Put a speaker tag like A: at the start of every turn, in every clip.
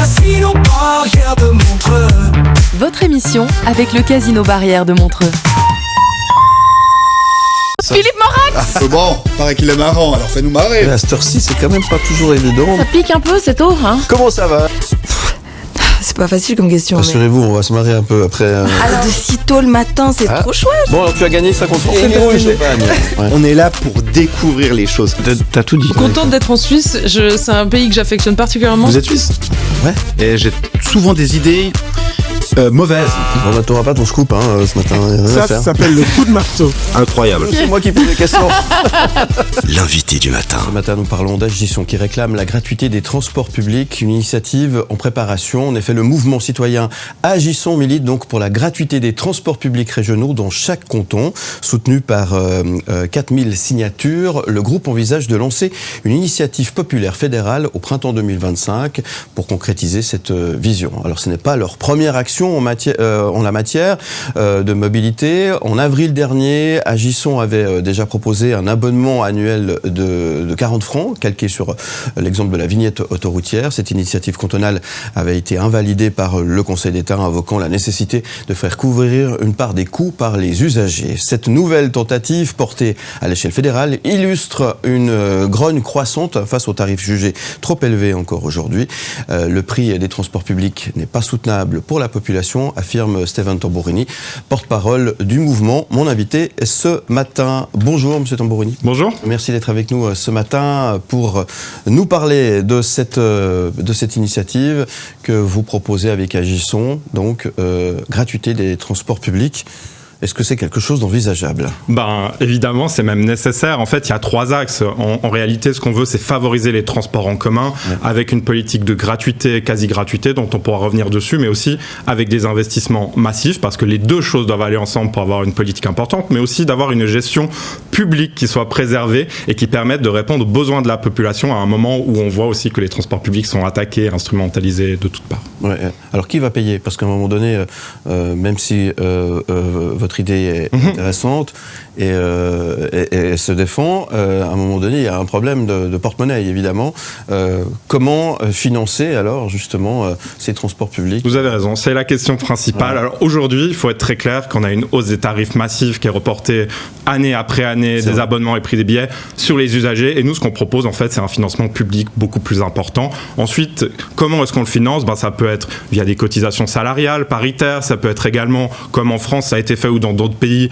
A: Casino Barrière de Montreux.
B: Votre émission avec le Casino Barrière de Montreux. Philippe Morax.
C: Bon, paraît qu'il est marrant, alors fais-nous marrer.
D: À cette heure-ci, c'est quand même pas toujours évident.
B: Ça pique un peu, c'est tôt, hein?
D: Comment ça va?
E: C'est pas facile comme question.
D: Rassurez-vous, on va se marier un peu après.
E: Alors de si tôt le matin, c'est trop chouette.
D: Bon, alors tu as gagné 50 francs. Ouais.
C: On est là pour découvrir les choses.
D: T'as tout dit.
F: Contente d'être en Suisse, c'est un pays que j'affectionne particulièrement.
D: Vous êtes suisse? Ouais.
C: Et j'ai souvent des idées mauvaises.
D: On n'attendra pas ton scoop ce matin.
G: Ça s'appelle le coup de marteau.
C: Incroyable.
D: C'est moi qui pose des questions.
A: L'invité du matin.
D: Ce matin, nous parlons d'Agisson qui réclame la gratuité des transports publics, une initiative en préparation. En effet, le mouvement citoyen Agisson milite donc pour la gratuité des transports publics régionaux dans chaque canton. Soutenu par 4000 signatures, le groupe envisage de lancer une initiative populaire fédérale au printemps 2025 pour concrétiser cette vision. Alors, ce n'est pas leur première action en la matière de mobilité. En avril dernier, Agisson avait déjà proposé un abonnement annuel de 40 francs, calqué sur l'exemple de la vignette autoroutière. Cette initiative cantonale avait été invalidée par le Conseil d'État, invoquant la nécessité de faire couvrir une part des coûts par les usagers. Cette nouvelle tentative, portée à l'échelle fédérale, illustre une grogne croissante face aux tarifs jugés trop élevés encore aujourd'hui. Le prix des transports publics n'est pas soutenable pour la population, affirme Stéphane Tambourini, porte-parole du mouvement. Mon invité ce matin. Bonjour, Monsieur Tambourini.
H: Bonjour.
D: Merci d'être avec nous ce matin pour nous parler de cette initiative que vous proposez avec Agisson, donc gratuité des transports publics. Est-ce que c'est quelque chose d'envisageable?
H: Évidemment, c'est même nécessaire. En fait, il y a 3 axes. En réalité, ce qu'on veut, c'est favoriser les transports en commun avec une politique de gratuité, quasi-gratuité, dont on pourra revenir dessus, mais aussi avec des investissements massifs, parce que les deux choses doivent aller ensemble pour avoir une politique importante, mais aussi d'avoir une gestion publique qui soit préservée et qui permette de répondre aux besoins de la population à un moment où on voit aussi que les transports publics sont attaqués, instrumentalisés de toutes parts.
D: Ouais. Alors, qui va payer? Parce qu'à un moment donné, même si votre idée est intéressante et se défend, à un moment donné, il y a un problème de porte-monnaie, évidemment. Comment financer, alors, justement, ces transports publics?
H: Vous avez raison, c'est la question principale. Ouais. Alors, aujourd'hui, il faut être très clair qu'on a une hausse des tarifs massifs qui est reportée année après année, des abonnements et prix des billets sur les usagers. Et nous, ce qu'on propose, en fait, c'est un financement public beaucoup plus important. Ensuite, comment est-ce qu'on le finance? Ça peut être via des cotisations salariales, paritaires. Ça peut être également, comme en France, ça a été fait ou dans d'autres pays,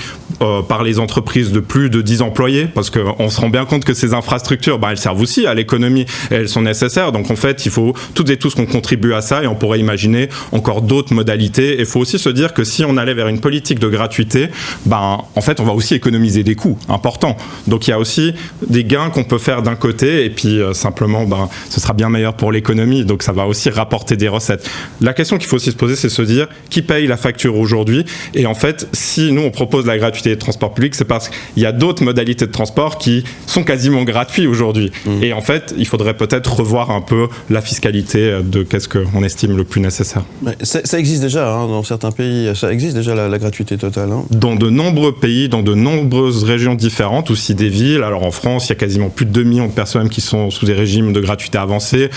H: par les entreprises de plus de 10 employés, parce qu'on se rend bien compte que ces infrastructures, elles servent aussi à l'économie et elles sont nécessaires. Donc en fait, il faut toutes et tous qu'on contribue à ça, et on pourrait imaginer encore d'autres modalités. Et il faut aussi se dire que si on allait vers une politique de gratuité, en fait, on va aussi économiser des coûts importants. Donc il y a aussi des gains qu'on peut faire d'un côté, et puis simplement, ce sera bien meilleur pour l'économie. Donc ça va aussi rapporter des recettes. La question qu'il faut aussi se poser, c'est se dire qui paye la facture aujourd'hui. Et en fait, si nous on propose la gratuité des transports publics, c'est parce qu'il y a d'autres modalités de transport qui sont quasiment gratuits aujourd'hui. Et en fait, il faudrait peut-être revoir un peu la fiscalité de qu'est-ce qu'on estime le plus nécessaire.
D: Ça existe déjà dans certains pays, ça existe déjà la gratuité totale.
H: Dans de nombreux pays, dans de nombreuses régions différentes, aussi des villes. Alors en France, il y a quasiment plus de 2 millions de personnes qui sont sous des régimes de gratuité avancée.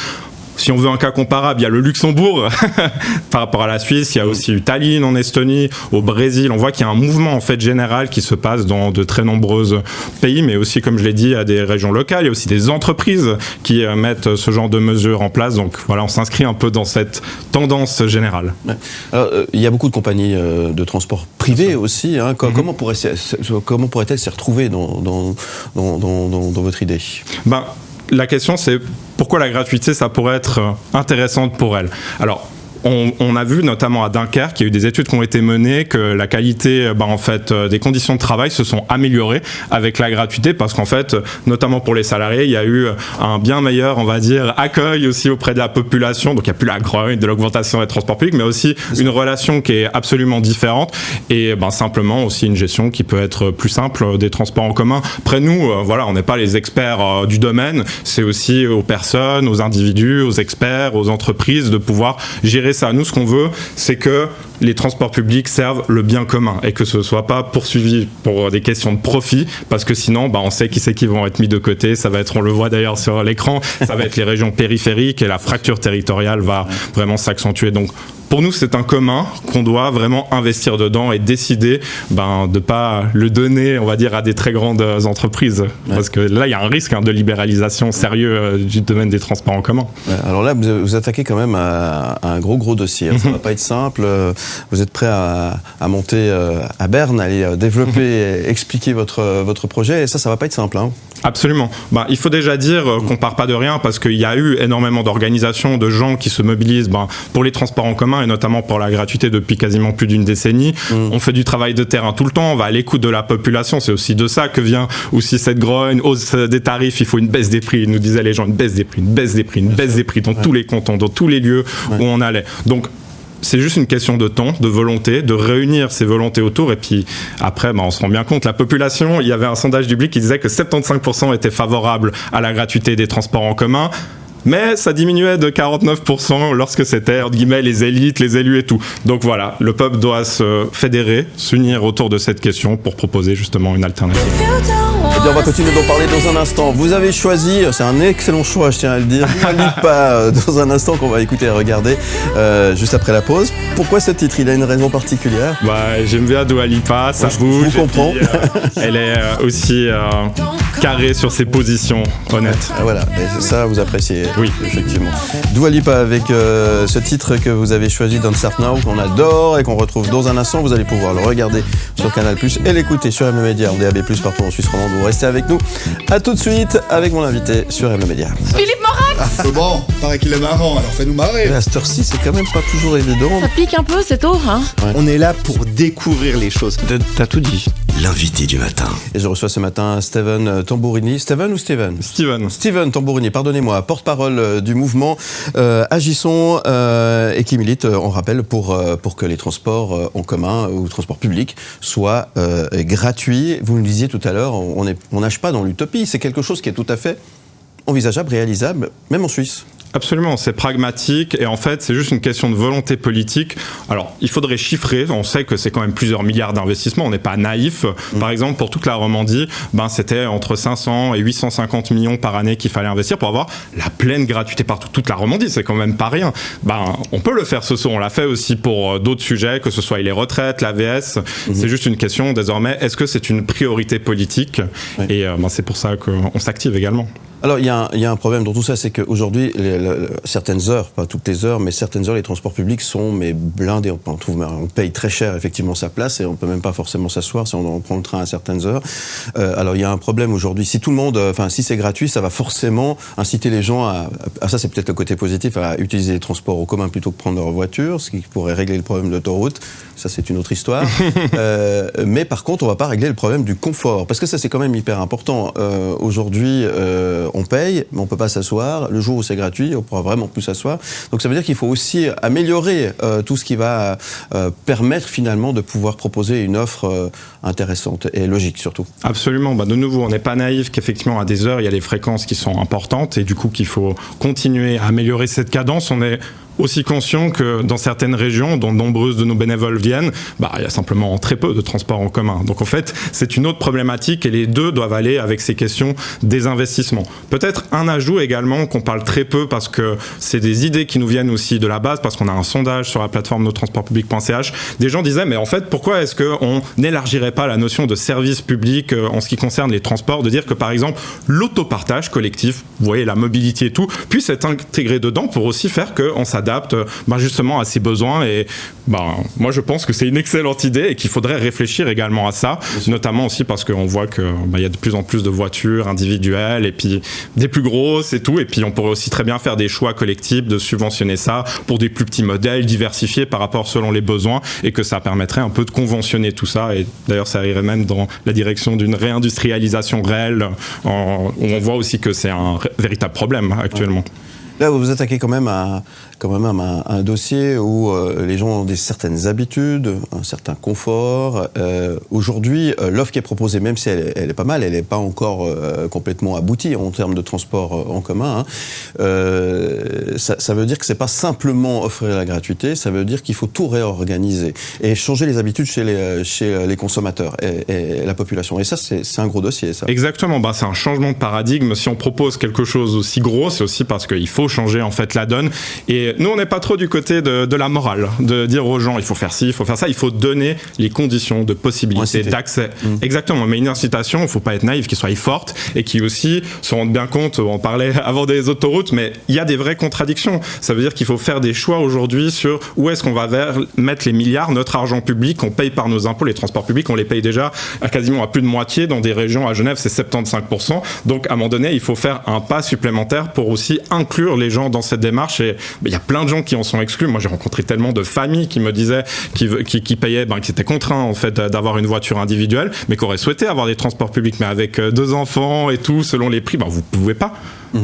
H: Si on veut un cas comparable, il y a le Luxembourg par rapport à la Suisse, il y a aussi eu Tallinn en Estonie, au Brésil. On voit qu'il y a un mouvement en fait général qui se passe dans de très nombreux pays, mais aussi, comme je l'ai dit, à des régions locales. Il y a aussi des entreprises qui mettent ce genre de mesures en place. Donc voilà, on s'inscrit un peu dans cette tendance générale.
D: Alors, il y a beaucoup de compagnies de transport privées aussi. Comment pourrait-elle s'y retrouver dans votre idée?
H: La question, c'est pourquoi la gratuité, ça pourrait être intéressante pour elle. Alors, on a vu notamment à Dunkerque qu'il y a eu des études qui ont été menées que la qualité des conditions de travail se sont améliorées avec la gratuité, parce qu'en fait, notamment pour les salariés, il y a eu un bien meilleur, on va dire, accueil aussi auprès de la population. Donc il n'y a plus la grogne de l'augmentation des transports publics, mais aussi une relation qui est absolument différente, et simplement aussi une gestion qui peut être plus simple des transports en commun. Après nous, on n'est pas les experts du domaine, c'est aussi aux personnes, aux individus, aux experts, aux entreprises de pouvoir gérer ça. Nous, ce qu'on veut, c'est que les transports publics servent le bien commun et que ce ne soit pas poursuivi pour des questions de profit, parce que sinon, on sait qui vont être mis de côté. Ça va être, on le voit d'ailleurs sur l'écran, ça va être les régions périphériques et la fracture territoriale va vraiment s'accentuer. Donc, pour nous, c'est un commun qu'on doit vraiment investir dedans et décider de ne pas le donner, on va dire, à des très grandes entreprises. Ouais. Parce que là, il y a un risque de libéralisation sérieux du domaine des transports en commun.
D: Ouais, alors là, vous attaquez quand même à un gros dossier. Ça ne va pas être simple. Vous êtes prêt à monter à Berne, aller développer et expliquer votre projet. Et ça ne va pas être simple. Hein.
H: Absolument. Il faut déjà dire qu'on ne part pas de rien, parce qu'il y a eu énormément d'organisations, de gens qui se mobilisent pour les transports en commun, et notamment pour la gratuité depuis quasiment plus d'une décennie. On fait du travail de terrain tout le temps, on va à l'écoute de la population, c'est aussi de ça que vient aussi cette grogne, hausse des tarifs, il faut une baisse des prix, ils nous disaient les gens, une baisse des prix dans tous les cantons, dans tous les lieux où on allait. Donc, c'est juste une question de temps, de volonté, de réunir ces volontés autour. Et puis après, on se rend bien compte, la population, il y avait un sondage du Blic qui disait que 75% étaient favorables à la gratuité des transports en commun. Mais ça diminuait de 49% lorsque c'était, entre guillemets, les élites, les élus et tout. Donc voilà, le peuple doit se fédérer, s'unir autour de cette question pour proposer justement une alternative.
D: Eh bien, on va continuer d'en parler dans un instant. Vous avez choisi, c'est un excellent choix, je tiens à le dire, Dua Lipa, dans un instant qu'on va écouter et regarder juste après la pause. Pourquoi ce titre? Il a une raison particulière?
H: J'aime bien Dua Lipa, ça bouge.
D: Je comprends.
H: Elle est aussi carrée sur ses positions, honnêtes.
D: Voilà, et ça vous appréciez.
H: Oui,
D: effectivement. Dua Lipa avec ce titre que vous avez choisi, Don't Start Now, qu'on adore et qu'on retrouve dans un instant. Vous allez pouvoir le regarder sur Canal+, et l'écouter sur M Média, en DAB+, partout en Suisse romande. Vous restez avec nous. À tout de suite avec mon invité sur M Média.
I: Philippe Morax.
J: C'est bon, paraît qu'il est marrant, alors fais-nous marrer.
D: À cette heure-ci, c'est quand même pas toujours évident.
I: Ça pique un peu, c'est tôt, hein.
C: Ouais. On est là pour découvrir les choses. T'as tout dit.
A: L'invité du matin.
D: Et je reçois ce matin Steven Tambourini. Steven ou Steven? Steven Tambourini, pardonnez-moi, porte-parole du mouvement Agissons et qui milite, on rappelle, pour que les transports en commun ou transports publics soient gratuits. Vous me disiez tout à l'heure, on nage pas dans l'utopie, c'est quelque chose qui est tout à fait envisageable, réalisable, même en Suisse.
H: Absolument, c'est pragmatique et en fait c'est juste une question de volonté politique. Alors il faudrait chiffrer, on sait que c'est quand même plusieurs milliards d'investissements, on n'est pas naïf. Par exemple pour toute la Romandie, c'était entre 500 et 850 millions par année qu'il fallait investir pour avoir la pleine gratuité partout. Toute la Romandie, c'est quand même pas rien. On peut le faire ce soir, on l'a fait aussi pour d'autres sujets, que ce soit les retraites, l'AVS. C'est juste une question désormais, est-ce que c'est une priorité politique? Et c'est pour ça qu'on s'active également.
D: Alors, il y a un problème dans tout ça, c'est qu'aujourd'hui, certaines heures, pas toutes les heures, mais certaines heures, les transports publics sont blindés. On paye très cher, effectivement, sa place et on peut même pas forcément s'asseoir si on prend le train à certaines heures. Alors, il y a un problème aujourd'hui. Si tout le monde, si c'est gratuit, ça va forcément inciter les gens ça c'est peut-être le côté positif, à utiliser les transports en commun plutôt que prendre leur voiture, ce qui pourrait régler le problème de l'autoroute. Ça, c'est une autre histoire. Mais par contre, on va pas régler le problème du confort, parce que ça, c'est quand même hyper important. Aujourd'hui, on paye, mais on peut pas s'asseoir. Le jour où c'est gratuit, on pourra vraiment plus s'asseoir. Donc ça veut dire qu'il faut aussi améliorer tout ce qui va permettre finalement de pouvoir proposer une offre intéressante et logique surtout.
H: Absolument. De nouveau, on n'est pas naïf qu'effectivement à des heures, il y a des fréquences qui sont importantes et du coup qu'il faut continuer à améliorer cette cadence. On est aussi conscient que dans certaines régions, dont nombreuses de nos bénévoles viennent, il y a simplement très peu de transports en commun. Donc en fait, c'est une autre problématique et les deux doivent aller avec ces questions des investissements. Peut-être un ajout également qu'on parle très peu parce que c'est des idées qui nous viennent aussi de la base, parce qu'on a un sondage sur la plateforme nostransportpublic.ch. Des gens disaient, mais en fait, pourquoi est-ce qu'on n'élargirait pas la notion de service public en ce qui concerne les transports, de dire que par exemple, l'autopartage collectif, vous voyez, la mobilité et tout, puisse être intégré dedans pour aussi faire qu'on s'adapte justement à ses besoins et moi je pense que c'est une excellente idée et qu'il faudrait réfléchir également à ça, notamment aussi parce qu'on voit que y a de plus en plus de voitures individuelles et puis des plus grosses et tout, et puis on pourrait aussi très bien faire des choix collectifs de subventionner ça pour des plus petits modèles diversifiés par rapport selon les besoins et que ça permettrait un peu de conventionner tout ça et d'ailleurs ça irait même dans la direction d'une réindustrialisation réelle où on voit aussi que c'est un véritable problème actuellement.
D: Là, vous vous attaquez quand même à quand même un dossier où les gens ont certaines habitudes, un certain confort. Aujourd'hui, l'offre qui est proposée, même si elle est pas mal, elle n'est pas encore complètement aboutie en termes de transport en commun. Ça veut dire que c'est pas simplement offrir la gratuité, ça veut dire qu'il faut tout réorganiser et changer les habitudes chez les consommateurs et la population. Et ça, c'est un gros dossier, ça.
H: Exactement. C'est un changement de paradigme. Si on propose quelque chose aussi gros, c'est aussi parce qu'il faut changer en fait la donne. Et nous, on n'est pas trop du côté de la morale, de dire aux gens il faut faire ci, il faut faire ça. Il faut donner les conditions de possibilité d'accès. Exactement. Mais une incitation, il ne faut pas être naïf, qui soit forte et qui aussi se rende bien compte. On parlait avant des autoroutes, mais il y a des vraies contradictions. Ça veut dire qu'il faut faire des choix aujourd'hui sur où est-ce qu'on va mettre les milliards, notre argent public, qu'on paye par nos impôts. Les transports publics, on les paye déjà quasiment à plus de moitié. Dans des régions, à Genève, c'est 75%. Donc, à un moment donné, il faut faire un pas supplémentaire pour aussi inclure les gens dans cette démarche. Et il y a plein de gens qui en sont exclus. Moi, j'ai rencontré tellement de familles qui me disaient qui payaient, qui étaient contraints en fait d'avoir une voiture individuelle, mais qui auraient souhaité avoir des transports publics, mais avec 2 enfants et tout, selon les prix, vous pouvez pas.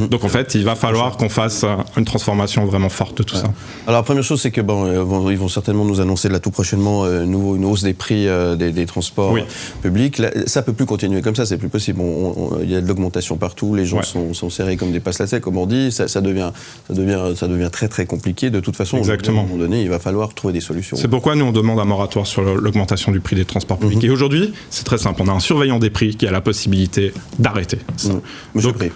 H: Donc en fait, il va falloir qu'on fasse une transformation vraiment forte de tout ça. Alors
D: la première chose, c'est que ils vont certainement nous annoncer là tout prochainement une hausse des prix des transports publics. Là, ça peut plus continuer comme ça, c'est plus possible. Il y a de l'augmentation partout, les gens sont serrés comme des passes-lacets, comme on dit. Ça devient très très compliqué. De toute façon,
H: exactement.
D: À un moment donné, il va falloir trouver des solutions.
H: C'est pourquoi nous on demande un moratoire sur l'augmentation du prix des transports publics. Et aujourd'hui, c'est très simple. On a un surveillant des prix qui a la possibilité d'arrêter ça.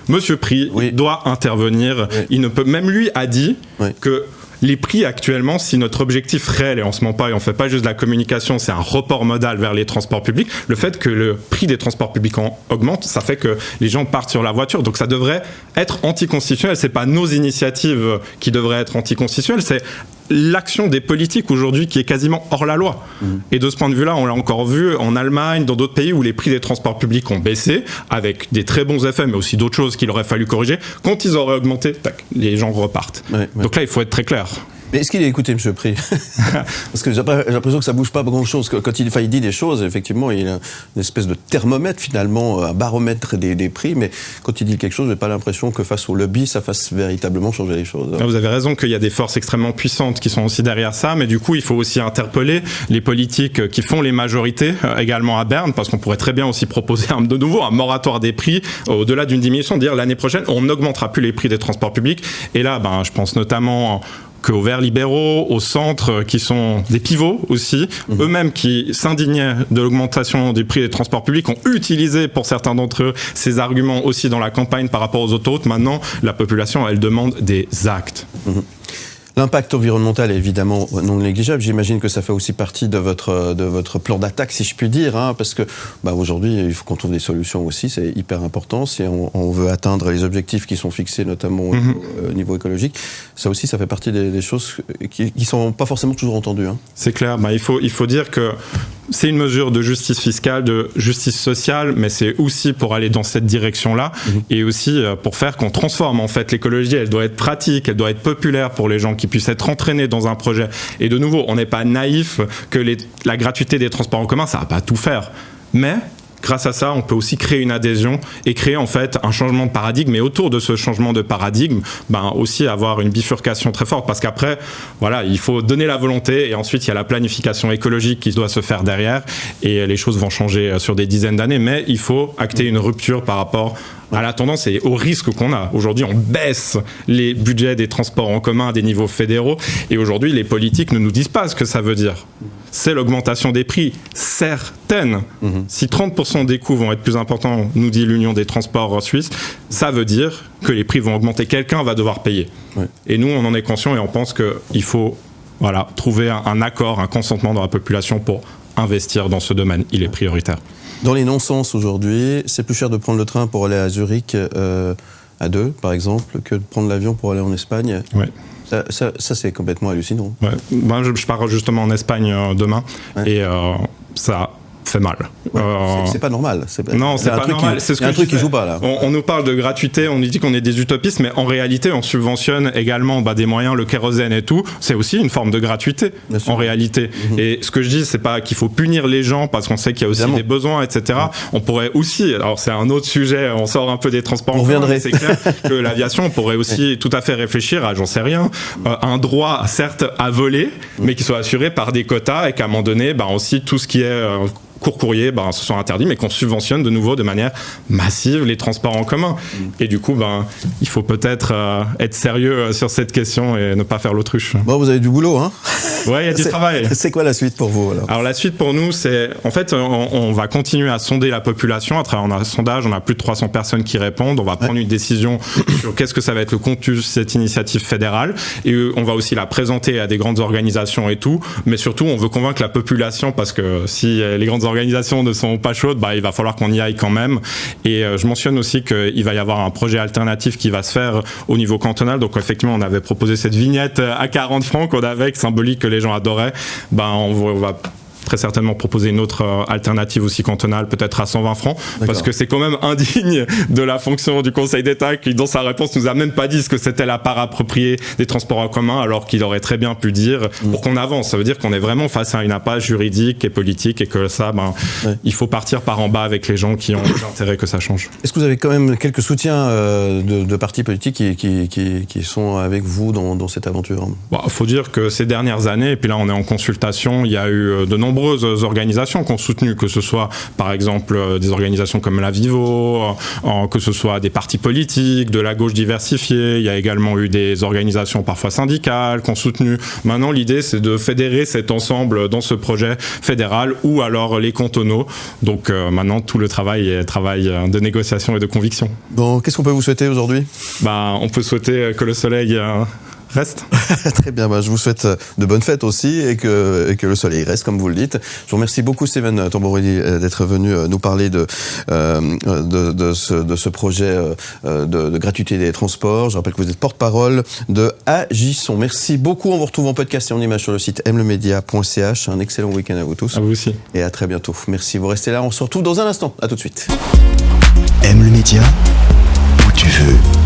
H: Monsieur Prix doit intervenir. Il ne peut. Même lui a dit que les prix actuellement, si notre objectif réel, et on se ment pas et on fait pas juste de la communication, c'est un report modal vers les transports publics, le fait que le prix des transports publics augmente, ça fait que les gens partent sur la voiture. Donc ça devrait être anticonstitutionnel. C'est pas nos initiatives qui devraient être anticonstitutionnelles, c'est l'action des politiques aujourd'hui qui est quasiment hors la loi. Et de ce point de vue-là, on l'a encore vu en Allemagne, dans d'autres pays où les prix des transports publics ont baissé, avec des très bons effets, mais aussi d'autres choses qu'il aurait fallu corriger. Quand ils auraient augmenté, les gens repartent. Donc là, il faut être très clair.
D: Mais est-ce qu'il a écouté M. Prix ? Parce que j'ai l'impression que ça bouge pas grand-chose. Quand il dit des choses, effectivement, il a une espèce de thermomètre, finalement, un baromètre des prix, mais quand il dit quelque chose, j'ai pas l'impression que face au lobby, ça fasse véritablement changer les choses.
H: Vous avez raison qu'il y a des forces extrêmement puissantes qui sont aussi derrière ça, mais du coup, il faut aussi interpeller les politiques qui font les majorités, également à Berne, parce qu'on pourrait très bien aussi proposer de nouveau un moratoire des prix, au-delà d'une diminution, dire l'année prochaine, on n'augmentera plus les prix des transports publics. Et là, je pense notamment qu'aux Verts libéraux, au centre, qui sont des pivots aussi, eux-mêmes qui s'indignaient de l'augmentation du prix des transports publics, ont utilisé pour certains d'entre eux ces arguments aussi dans la campagne par rapport aux autoroutes. Maintenant, la population, elle demande des actes.
D: L'impact environnemental est évidemment non négligeable. J'imagine que ça fait aussi partie de votre plan d'attaque, si je puis dire, parce que aujourd'hui, il faut qu'on trouve des solutions aussi. C'est hyper important si on veut atteindre les objectifs qui sont fixés, notamment au niveau écologique. Ça aussi, ça fait partie des choses qui sont pas forcément toujours entendues.
H: C'est clair. Il faut dire que c'est une mesure de justice fiscale, de justice sociale, mais c'est aussi pour aller dans cette direction-là et aussi pour faire qu'on transforme en fait l'écologie. Elle doit être pratique, elle doit être populaire pour les gens qui puissent être entraînés dans un projet. Et de nouveau, on n'est pas naïf que la gratuité des transports en commun, ça va pas tout faire. Mais grâce à ça, on peut aussi créer une adhésion et créer en fait un changement de paradigme. Et autour de ce changement de paradigme, aussi avoir une bifurcation très forte. Parce qu'après, il faut donner la volonté et ensuite il y a la planification écologique qui doit se faire derrière. Et les choses vont changer sur des dizaines d'années. Mais il faut acter une rupture par rapport à la tendance et au risque qu'on a. Aujourd'hui, on baisse les budgets des transports en commun à des niveaux fédéraux. Et aujourd'hui, les politiques ne nous disent pas ce que ça veut dire. C'est l'augmentation des prix, certaine. Si 30% des coûts vont être plus importants, nous dit l'Union des transports suisses, ça veut dire que les prix vont augmenter. Quelqu'un va devoir payer. Et nous, on en est conscient et on pense qu'il faut trouver un accord, un consentement dans la population pour investir dans ce domaine. Il est prioritaire.
D: Dans les non-sens aujourd'hui, c'est plus cher de prendre le train pour aller à Zurich à 2, par exemple, que de prendre l'avion pour aller en Espagne. Ça c'est complètement hallucinant.
H: Je pars justement en Espagne demain et ça fait mal.
D: C'est pas normal.
H: Non, c'est pas normal. C'est ce que
D: un truc qui joue pas là.
H: On nous parle de gratuité, on nous dit qu'on est des utopistes, mais en réalité, on subventionne également des moyens, le kérosène et tout. C'est aussi une forme de gratuité en réalité. Et ce que je dis, c'est pas qu'il faut punir les gens parce qu'on sait qu'il y a aussi des besoins, etc. On pourrait aussi, alors c'est un autre sujet, on sort un peu des transports.
D: On reviendrait.
H: C'est clair que l'aviation, on pourrait aussi tout à fait réfléchir à, j'en sais rien, un droit certes à voler, mais qui soit assuré par des quotas et qu'à un moment donné, aussi tout ce qui est court courrier, ce soit interdit, mais qu'on subventionne de nouveau de manière massive les transports en commun. Et du coup, il faut peut-être être sérieux sur cette question et ne pas faire l'autruche.
D: Bon, vous avez du boulot, hein?
H: Ouais, il y a du travail.
D: C'est quoi la suite pour vous alors
H: la suite pour nous, c'est en fait, on va continuer à sonder la population à travers un sondage. On a plus de 300 personnes qui répondent. On va prendre une décision sur qu'est-ce que ça va être le contenu de cette initiative fédérale, et on va aussi la présenter à des grandes organisations et tout. Mais surtout, on veut convaincre la population parce que si les grandes organisations ne sont pas chaudes, il va falloir qu'on y aille quand même. Et je mentionne aussi qu'il va y avoir un projet alternatif qui va se faire au niveau cantonal. Donc effectivement, on avait proposé cette vignette à 40 francs qu'on avait, symbolique, que les gens adoraient. On va très certainement proposer une autre alternative aussi cantonale, peut-être à 120 francs, parce que c'est quand même indigne de la fonction du Conseil d'État qui, dans sa réponse, nous a même pas dit ce que c'était la part appropriée des transports en commun, alors qu'il aurait très bien pu dire pour qu'on avance. Ça veut dire qu'on est vraiment face à une impasse juridique et politique et que ça, il faut partir par en bas avec les gens qui ont intérêt que ça change.
D: Est-ce que vous avez quand même quelques soutiens de partis politiques qui sont avec vous dans cette aventure?
H: Faut dire que ces dernières années, et puis là on est en consultation, il y a eu de nombreuses organisations qui ont soutenu, que ce soit par exemple des organisations comme la Vivo, que ce soit des partis politiques, de la gauche diversifiée. Il y a également eu des organisations parfois syndicales qui ont soutenu. Maintenant, l'idée, c'est de fédérer cet ensemble dans ce projet fédéral ou alors les cantonaux. Donc maintenant, tout le travail est travail de négociation et de conviction.
D: Bon, qu'est-ce qu'on peut vous souhaiter aujourd'hui?
H: On peut souhaiter que le soleil reste.
D: Très bien, je vous souhaite de bonnes fêtes aussi et que le soleil reste, comme vous le dites. Je vous remercie beaucoup, Steven Tamborelli, d'être venu nous parler de ce projet de gratuité des transports. Je rappelle que vous êtes porte-parole de Agissons. Merci beaucoup. On vous retrouve en podcast et en image sur le site mlemedia.ch. Un excellent week-end à vous tous.
H: À vous aussi.
D: Et à très bientôt. Merci. Vous restez là. On se retrouve dans un instant. À tout de suite.
A: Aime le média où tu veux.